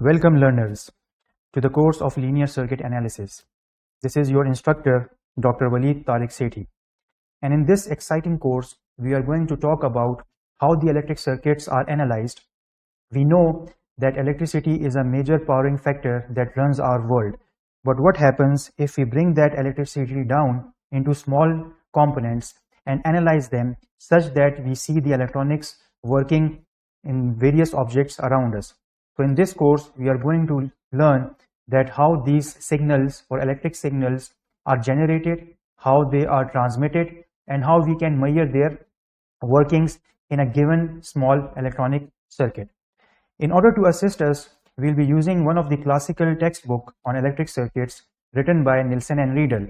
Welcome learners to the course of linear circuit analysis. This is your instructor Dr. Waleed Tariq Sethi, and in this exciting course we are going to talk about how the electric circuits are analyzed. We know that electricity is a major powering factor that runs our world, but what happens if we bring that electricity down into small components and analyze them such that we see the electronics working in various objects around us. So in this course, we are going to learn that how these signals or electric signals are generated, how they are transmitted, and how we can measure their workings in a given small electronic circuit. In order to assist us, we'll be using one of the classical textbook on electric circuits written by Nilsson and Riedel.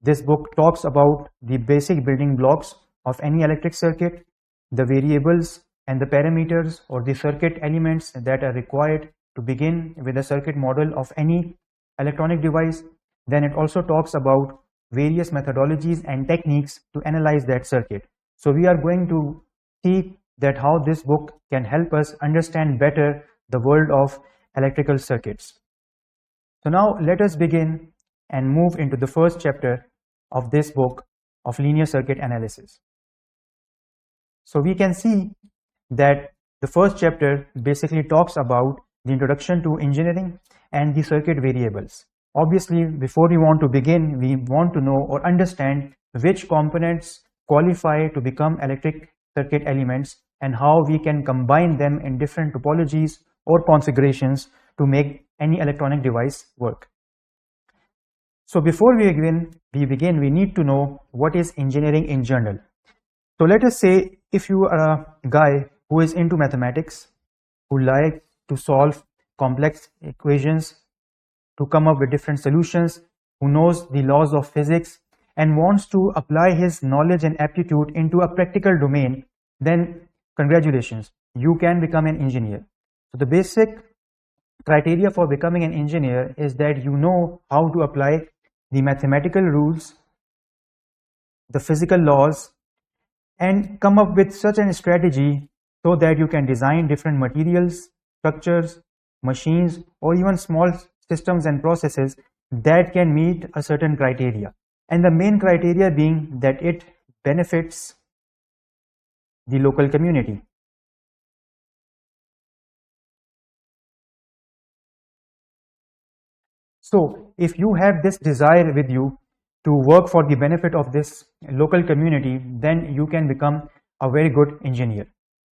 This book talks about the basic building blocks of any electric circuit, the variables and the parameters or the circuit elements that are required to begin with a circuit model of any electronic device. Then it also talks about various methodologies and techniques to analyze that circuit. So we are going to see that how this book can help us understand better the world of electrical circuits. So now let us begin and move into the first chapter of this book of linear circuit analysis. So we can see that the first chapter basically talks about the introduction to engineering and the circuit variables. Obviously, before we want to begin, we want to know or understand which components qualify to become electric circuit elements and how we can combine them in different topologies or configurations to make any electronic device work. So before we begin, we need to know what is engineering in general. So let us say if you are a guy who is into mathematics, who likes to solve complex equations, to come up with different solutions, who knows the laws of physics and wants to apply his knowledge and aptitude into a practical domain, then congratulations, you can become an engineer. So the basic criteria for becoming an engineer is that you know how to apply the mathematical rules, the physical laws, and come up with such a strategy so that you can design different materials, structures, machines, or even small systems and processes that can meet a certain criteria. And the main criteria being that it benefits the local community. So if you have this desire with you to work for the benefit of this local community, then you can become a very good engineer.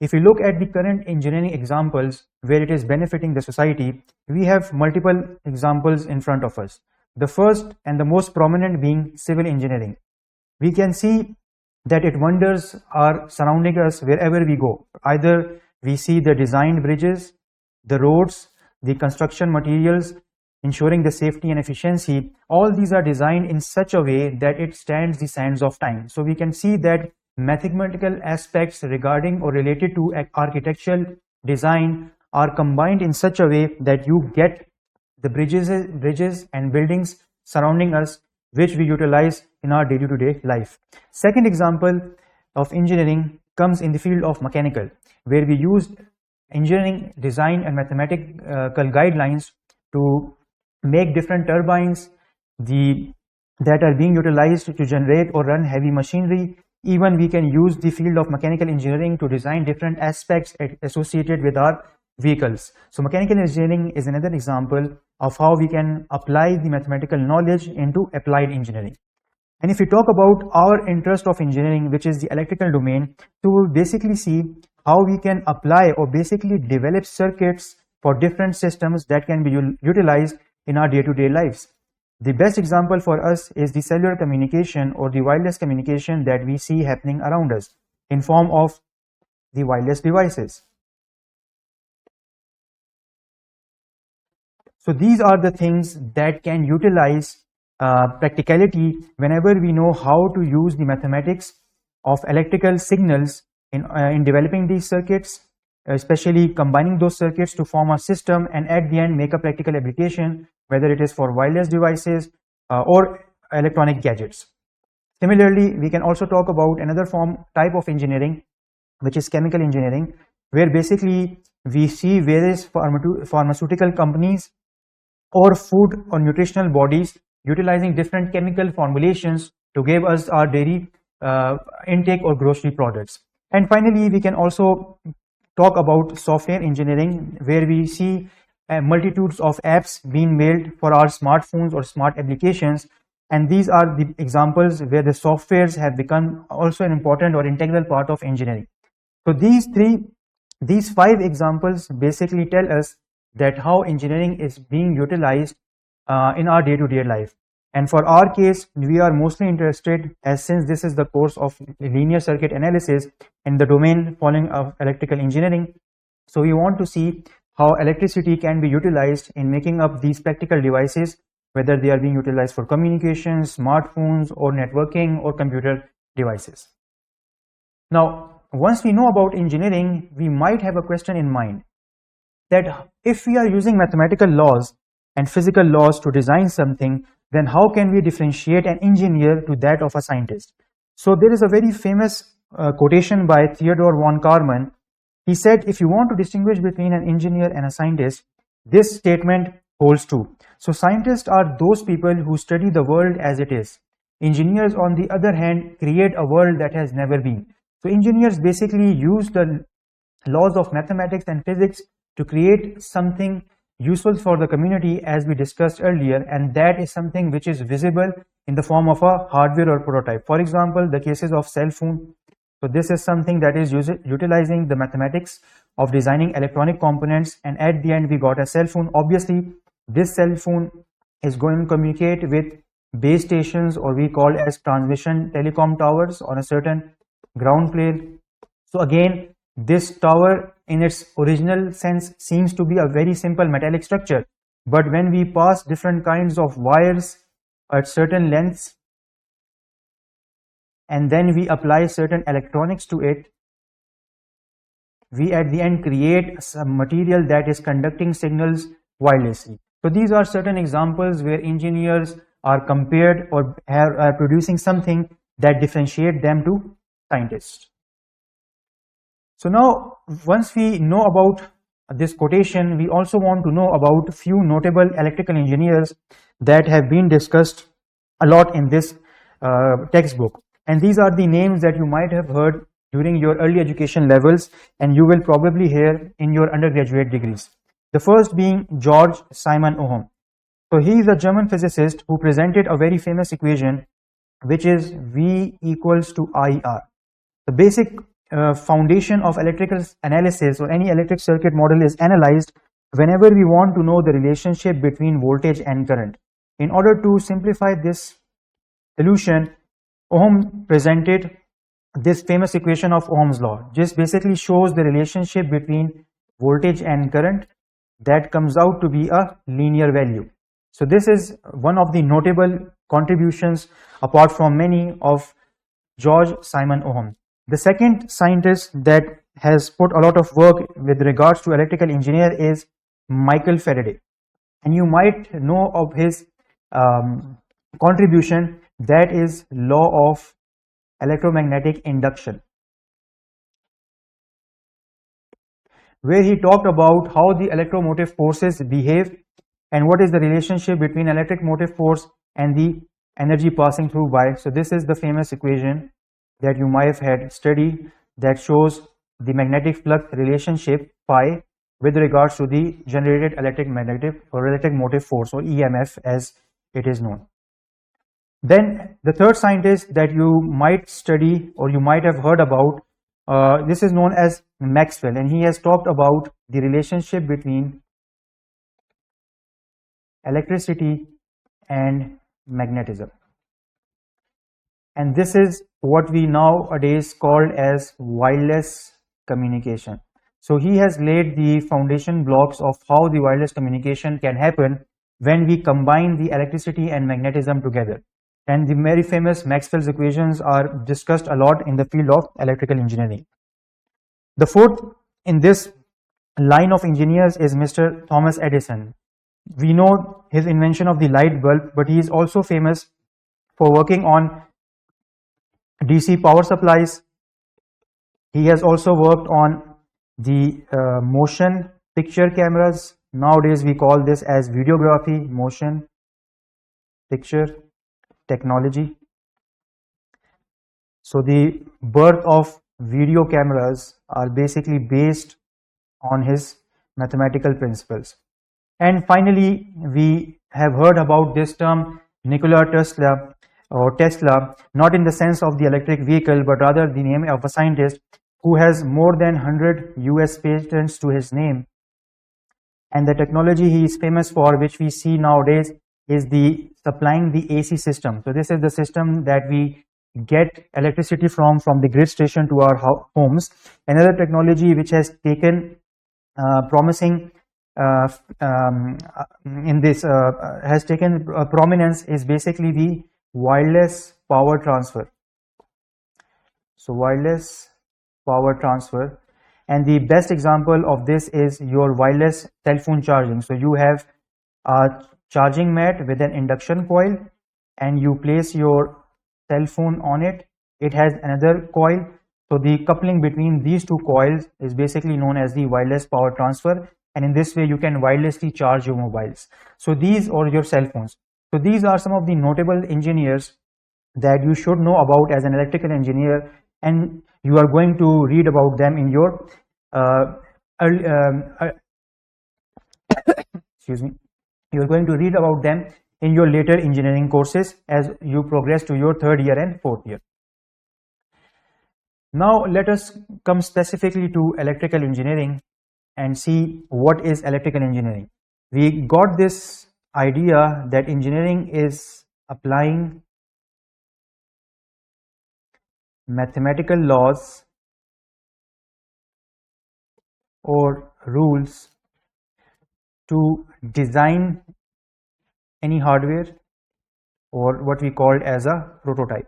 If you look at the current engineering examples where it is benefiting the society, we have multiple examples in front of us. The first and the most prominent being civil engineering. We can see that its wonders are surrounding us wherever we go. Either we see the designed bridges, the roads, the construction materials, ensuring the safety and efficiency. All these are designed in such a way that it stands the sands of time. So we can see that mathematical aspects regarding or related to architectural design are combined in such a way that you get the bridges and buildings surrounding us, which we utilize in our day-to-day life. Second example of engineering comes in the field of mechanical, where we use engineering design and mathematical guidelines to make different turbines that are being utilized to generate or run heavy machinery. Even we can use the field of mechanical engineering to design different aspects associated with our vehicles. So mechanical engineering is another example of how we can apply the mathematical knowledge into applied engineering. And if we talk about our interest of engineering, which is the electrical domain, so we'll basically see how we can apply or basically develop circuits for different systems that can be utilized in our day-to-day lives. The best example for us is the cellular communication or the wireless communication that we see happening around us in form of the wireless devices. So these are the things that can utilize practicality whenever we know how to use the mathematics of electrical signals in developing these circuits, especially combining those circuits to form a system and at the end make a practical application, whether it is for wireless devices or electronic gadgets. Similarly, we can also talk about another type of engineering, which is chemical engineering, where basically we see various pharmaceutical companies or food or nutritional bodies utilizing different chemical formulations to give us our dairy intake or grocery products. And finally, we can also talk about software engineering, where we see multitudes of apps being made for our smartphones or smart applications. And these are the examples where the softwares have become also an important or integral part of engineering. So these five examples basically tell us that how engineering is being utilized in our day-to-day life. And for our case, we are mostly interested, as since this is the course of linear circuit analysis in the domain following of electrical engineering. So we want to see how electricity can be utilized in making up these practical devices, whether they are being utilized for communications, smartphones, or networking, or computer devices. Now, once we know about engineering, we might have a question in mind that if we are using mathematical laws and physical laws to design something, then how can we differentiate an engineer to that of a scientist? So there is a very famous quotation by Theodore von Karman. He said, if you want to distinguish between an engineer and a scientist, this statement holds true. So scientists are those people who study the world as it is. Engineers, on the other hand, create a world that has never been. So engineers basically use the laws of mathematics and physics to create something useful for the community, as we discussed earlier, and that is something which is visible in the form of a hardware or prototype. For example, the cases of cell phone. So this is something that is utilizing the mathematics of designing electronic components, and at the end we got a cell phone. Obviously, this cell phone is going to communicate with base stations, or we call as transmission telecom towers, on a certain ground plane. So again, this tower in its original sense seems to be a very simple metallic structure, but when we pass different kinds of wires at certain lengths and then we apply certain electronics to it, we at the end create some material that is conducting signals wirelessly. So these are certain examples where engineers are compared or are producing something that differentiate them to scientists. So now, once we know about this quotation, we also want to know about few notable electrical engineers that have been discussed a lot in this textbook. And these are the names that you might have heard during your early education levels, and you will probably hear in your undergraduate degrees. The first being George Simon Ohm. So he is a German physicist who presented a very famous equation, which is V equals to IR. The basic foundation of electrical analysis or any electric circuit model is analyzed whenever we want to know the relationship between voltage and current. In order to simplify this solution, Ohm presented this famous equation of Ohm's law. Just basically shows the relationship between voltage and current that comes out to be a linear value. So this is one of the notable contributions, apart from many, of George Simon Ohm. The second scientist that has put a lot of work with regards to electrical engineer is Michael Faraday, and you might know of his contribution, that is law of electromagnetic induction, where he talked about how the electromotive forces behave and what is the relationship between electric motive force and the energy passing through wire. So this is the famous equation that you might have had studied, that shows the magnetic flux relationship phi with regards to the generated electric magnetic or electric motive force, or EMF as it is known. Then the third scientist that you might study or you might have heard about, this is known as Maxwell, and he has talked about the relationship between electricity and magnetism. And this is what we nowadays call as wireless communication. So he has laid the foundation blocks of how the wireless communication can happen when we combine the electricity and magnetism together. And the very famous Maxwell's equations are discussed a lot in the field of electrical engineering. The fourth in this line of engineers is Mr. Thomas Edison. We know his invention of the light bulb, but he is also famous for working on DC power supplies. He has also worked on the motion picture cameras. Nowadays we call this as videography, motion picture technology. So the birth of video cameras are basically based on his mathematical principles. And finally, we have heard about this term Nikola Tesla, or Tesla, not in the sense of the electric vehicle, but rather the name of a scientist who has more than 100 US patents to his name. And the technology he is famous for, which we see nowadays, is the supplying the AC system. So this is the system that we get electricity from the grid station to our homes. Another technology which has taken promising in this has taken prominence is basically the wireless power transfer. So wireless power transfer, and the best example of this is your wireless cell phone charging. So you have a charging mat with an induction coil, and you place your cell phone on it. It has another coil. So the coupling between these two coils is basically known as the wireless power transfer, and in this way you can wirelessly charge your mobiles, so these, or your cell phones. So these are some of the notable engineers that you should know about as an electrical engineer, and you are going to read about them in your excuse me, you are going to read about them in your later engineering courses as you progress to your third year and fourth year. Now let us come specifically to electrical engineering and see what is electrical engineering. We got this idea that engineering is applying mathematical laws or rules to design any hardware, or what we called as a prototype.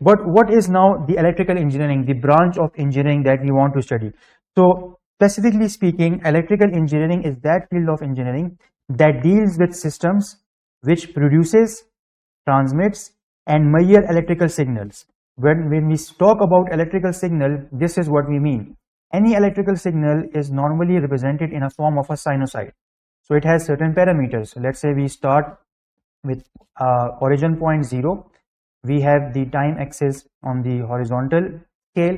But what is now the electrical engineering, the branch of engineering that we want to study? So specifically speaking, electrical engineering is that field of engineering that deals with systems which produces, transmits, and measure electrical signals. When we talk about electrical signal, this is what we mean. Any electrical signal is normally represented in a form of a sinusoid. So it has certain parameters. Let's say we start with origin point 0. We have the time axis on the horizontal scale,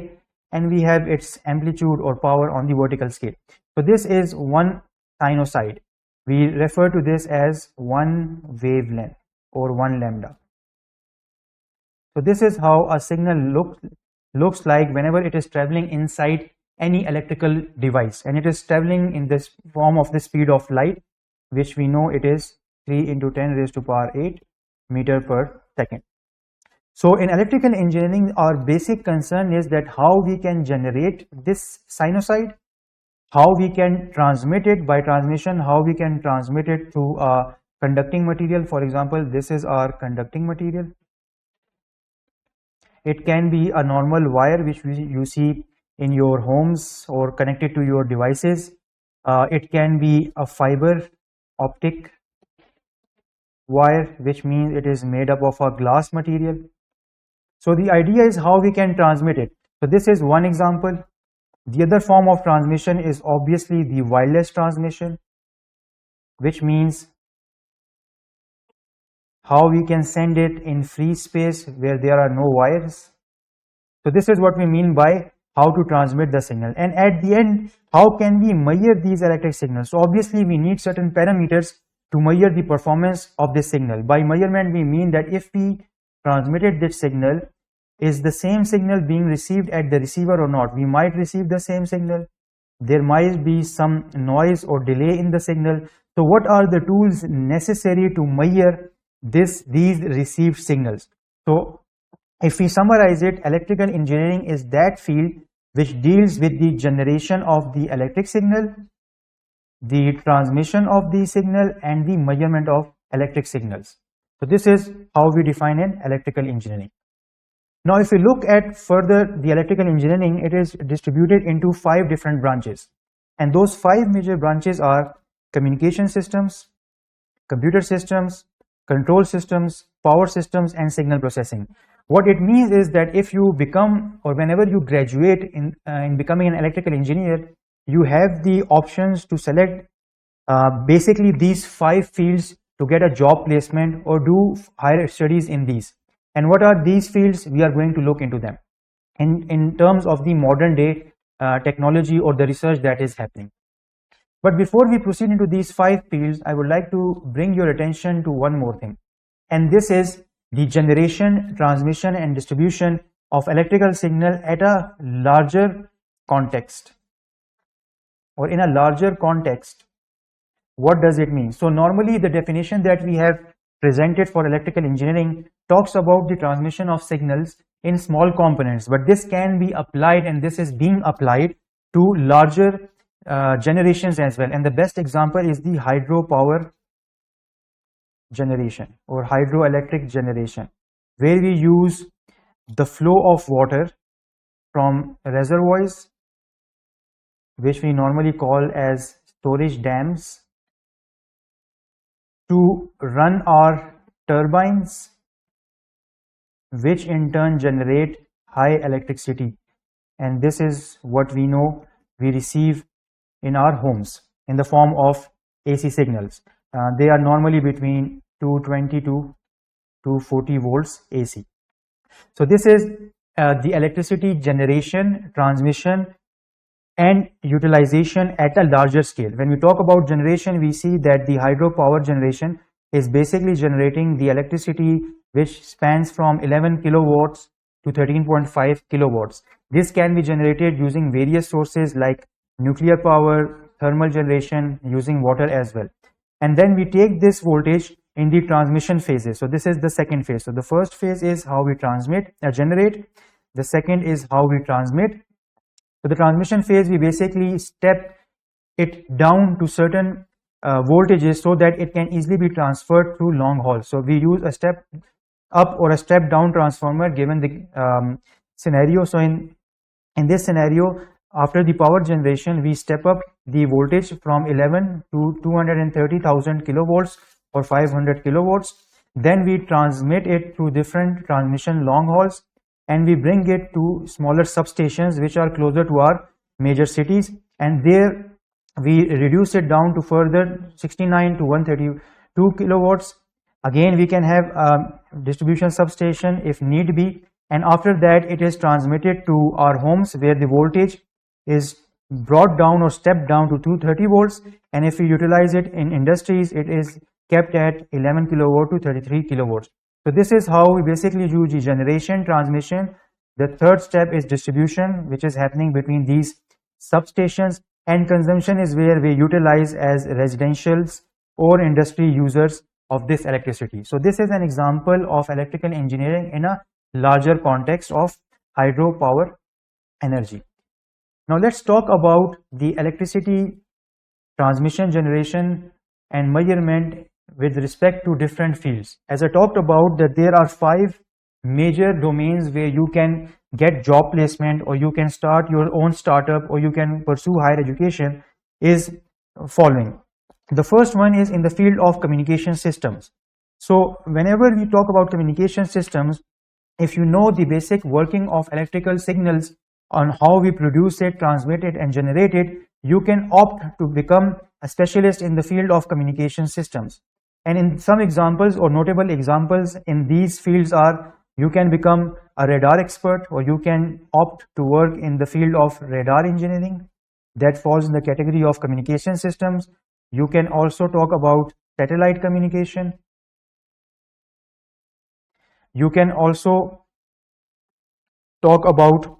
and we have its amplitude or power on the vertical scale. So this is one sinusoid. We refer to this as one wavelength or one lambda. So this is how a signal looks like whenever it is traveling inside any electrical device, and it is traveling in this form of the speed of light, which we know it is 3 into 10 raised to power 8 meter per second. So in electrical engineering, our basic concern is that how we can generate this sinusoid, how we can transmit it by transmission, how we can transmit it through a conducting material. For example, this is our conducting material. It can be a normal wire which you see in your homes or connected to your devices. It can be a fiber optic wire, which means it is made up of a glass material. So the idea is how we can transmit it. So this is one example. The other form of transmission is obviously the wireless transmission, which means how we can send it in free space where there are no wires. So this is what we mean by how to transmit the signal. And at the end, how can we measure these electric signals? So obviously we need certain parameters to measure the performance of this signal. By measurement, we mean that if we transmitted this signal, is the same signal being received at the receiver or not? We might receive the same signal. There might be some noise or delay in the signal. So what are the tools necessary to measure these received signals? So if we summarize it, electrical engineering is that field which deals with the generation of the electric signal, the transmission of the signal, and the measurement of electric signals. So this is how we define an electrical engineering. Now if we look at further the electrical engineering, it is distributed into 5 different branches, and those 5 major branches are communication systems, computer systems, control systems, power systems, and signal processing. What it means is that if you become, or whenever you graduate in becoming an electrical engineer, you have the options to select basically these 5 fields to get a job placement or do higher studies in these. And what are these fields? We are going to look into them in terms of the modern day technology or the research that is happening. But before we proceed into these 5 fields, I would like to bring your attention to one more thing, and this is the generation, transmission and distribution of electrical signal at a larger context, or in a larger context. What does it mean? So normally the definition that we have presented for electrical engineering talks about the transmission of signals in small components, but this can be applied, and this is being applied to larger generations as well. And the best example is the hydropower generation or hydroelectric generation, where we use the flow of water from reservoirs, which we normally call as storage dams, to run our turbines, which in turn generate high electricity. And this is what we know we receive in our homes in the form of AC signals. They are normally between 220 to 240 volts AC. So this is the electricity generation, transmission and utilization at a larger scale. When we talk about generation, we see that the hydropower generation is basically generating the electricity which spans from 11 kilowatts to 13.5 kilowatts. This can be generated using various sources like nuclear power, thermal generation, using water as well. And then we take this voltage in the transmission phases. So this is the second phase. So the first phase is how we generate. The second is how we transmit. So the transmission phase, we basically step it down to certain voltages so that it can easily be transferred through long haul. So we use a step up or a step down transformer given the scenario. So in this scenario, after the power generation, we step up the voltage from 11 to 230,000 kilovolts or 500 kilowatts. Then we transmit it through different transmission long hauls, and we bring it to smaller substations which are closer to our major cities, and there we reduce it down to further 69 to 132 kilowatts. Again, we can have a distribution substation if need be, and after that it is transmitted to our homes where the voltage is brought down or stepped down to 230 volts, and if we utilize it in industries, it is kept at 11 kilowatt to 33 kilowatts. So this is how we basically use the generation, transmission. The third step is distribution, which is happening between these substations, and consumption is where we utilize as residentials or industry users of this electricity. So this is an example of electrical engineering in a larger context of hydropower energy. Now let's talk about the electricity transmission, generation and measurement with respect to different fields. As I talked about, that there are 5 major domains where you can get job placement, or you can start your own startup, or you can pursue higher education, is following. The first one is in the field of communication systems. So whenever we talk about communication systems, if you know the basic working of electrical signals on how we produce it, transmit it and generate it, you can opt to become a specialist in the field of communication systems. And in some examples or notable examples in these fields are, you can become a radar expert, or you can opt to work in the field of radar engineering. That falls in the category of communication systems. You can also talk about satellite communication. You can also talk about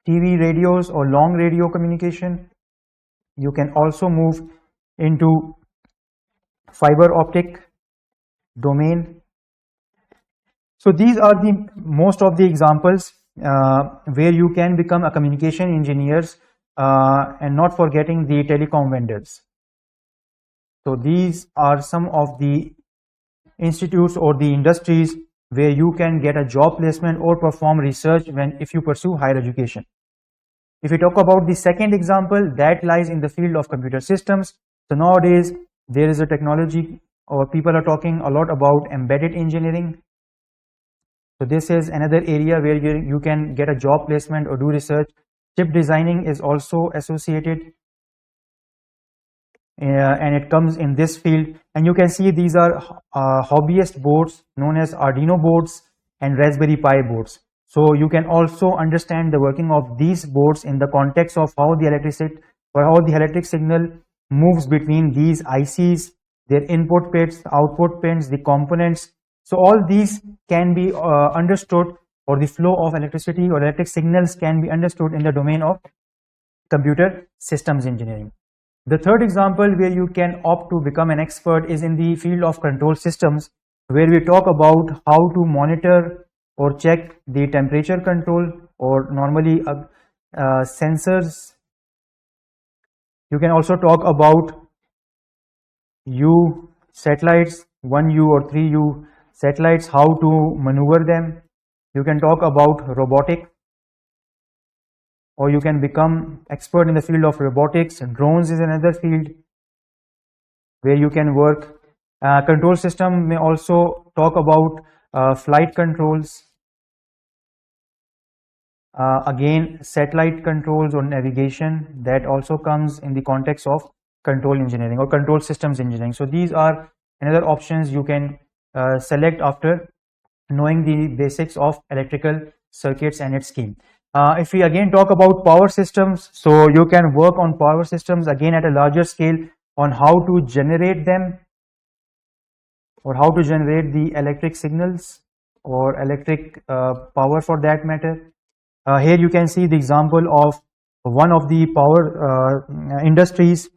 TV radios or long radio communication. You can also move into fiber optic domain. So these are the most of the examples where you can become a communication engineers, and not forgetting the telecom vendors. So these are some of the institutes or the industries where you can get a job placement or perform research if you pursue higher education. If we talk about the second example, that lies in the field of computer systems. So nowadays there is a technology, or people are talking a lot about embedded engineering. So this is another area where you can get a job placement or do research. Chip designing is also associated, and it comes in this field. And you can see these are hobbyist boards known as Arduino boards and Raspberry Pi boards. So you can also understand the working of these boards in the context of how the electric signal moves between these ICs, their input pins, output pins, the components. So all these can be understood, or the flow of electricity or electric signals can be understood in the domain of computer systems engineering. The third example where you can opt to become an expert is in the field of control systems, where we talk about how to monitor or check the temperature control, or normally sensors. You can also talk about U satellites, 1U or 3U satellites, how to maneuver them. You can talk about robotic, or you can become expert in the field of robotics. Drones is another field where you can work. Control system may also talk about flight controls, again satellite controls or navigation. That also comes in the context of control engineering or control systems engineering. So these are another options you can select after knowing the basics of electrical circuits and its scheme. If we again talk about power systems, so you can work on power systems again at a larger scale on how to generate them, or how to generate the electric signals or electric power for that matter. Here you can see the example of one of the power industries,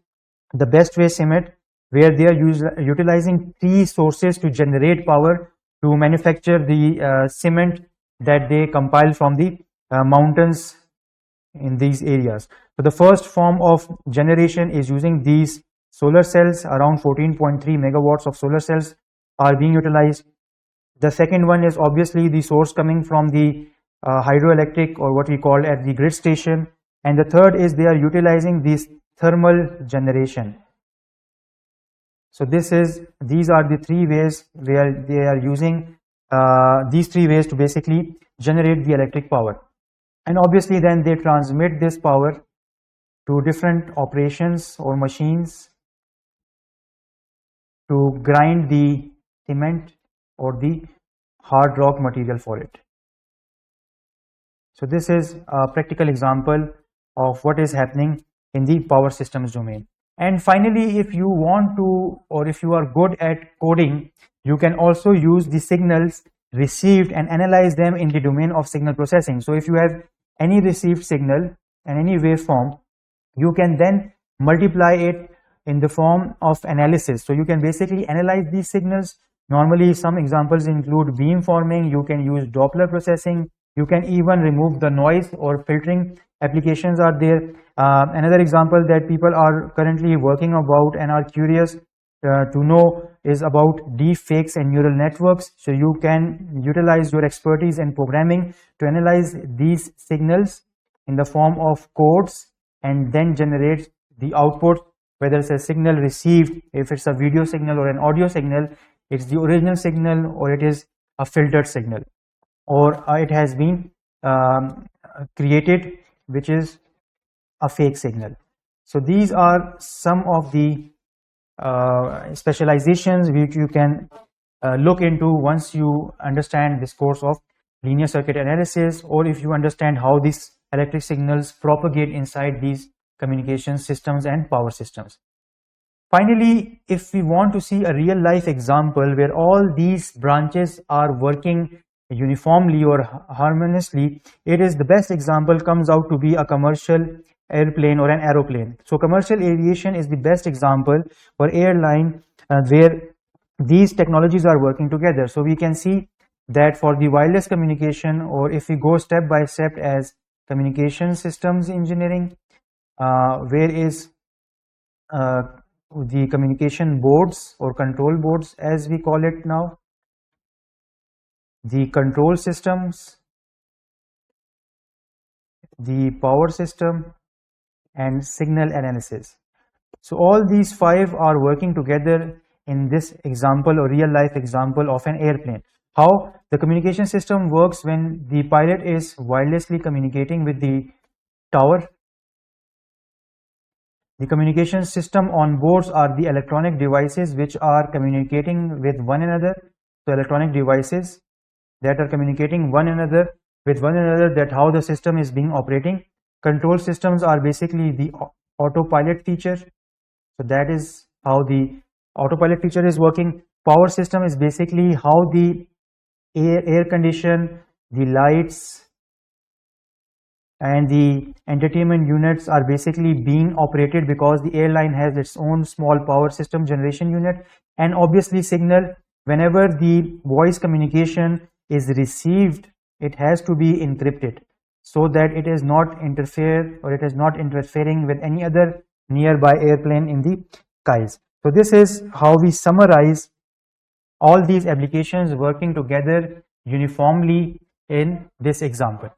the Best Way Cement, where they are utilizing three sources to generate power to manufacture the cement that they compile from the mountains in these areas. So the first form of generation is using these solar cells. Around 14.3 megawatts of solar cells are being utilized. The second one is obviously the source coming from the hydroelectric, or what we call at the grid station. And the third is they are utilizing this thermal generation. So these are the three ways where they are using these three ways to basically generate the electric power. And obviously then they transmit this power to different operations or machines to grind the cement or the hard rock material for it. So this is a practical example of what is happening in the power systems domain. And finally, if you want to, or if you are good at coding, you can also use the signals received and analyze them in the domain of signal processing. So if you have any received signal and any waveform, you can then multiply it in the form of analysis. So you can basically analyze these signals. Normally some examples include beamforming. You can use Doppler processing. You can even remove the noise, or filtering applications are there. Another example that people are currently working about and are curious to know is about deep fakes and neural networks. So you can utilize your expertise in programming to analyze these signals in the form of codes and then generate the output, whether it's a signal received, if it's a video signal or an audio signal, it's the original signal or it is a filtered signal, or it has been created, which is a fake signal. So these are some of the specializations which you can look into once you understand this course of linear circuit analysis, or if you understand how these electric signals propagate inside these communication systems and power systems. Finally, if we want to see a real life example where all these branches are working uniformly or harmoniously, it is the best example comes out to be a commercial airplane or an aeroplane. So commercial aviation is the best example for airline where these technologies are working together. So we can see that for the wireless communication, or if we go step by step as communication systems engineering, where is the communication boards or control boards as we call it now, the control systems, the power system, and signal analysis. So all these five are working together in this example or real life example of an airplane. how the communication system works when the pilot is wirelessly communicating with the tower. The communication system on boards are the electronic devices which are communicating with one another. So electronic devices that are communicating with one another, that how the system is being operating. Control systems are basically the autopilot feature. So that is how the autopilot feature is working. Power system is basically how the air condition, the lights, and the entertainment units are basically being operated, because the airline has its own small power system generation unit. And obviously signal, whenever the voice communication is received, it has to be encrypted so that it is not interfering with any other nearby airplane in the skies. So this is how we summarize all these applications working together uniformly in this example.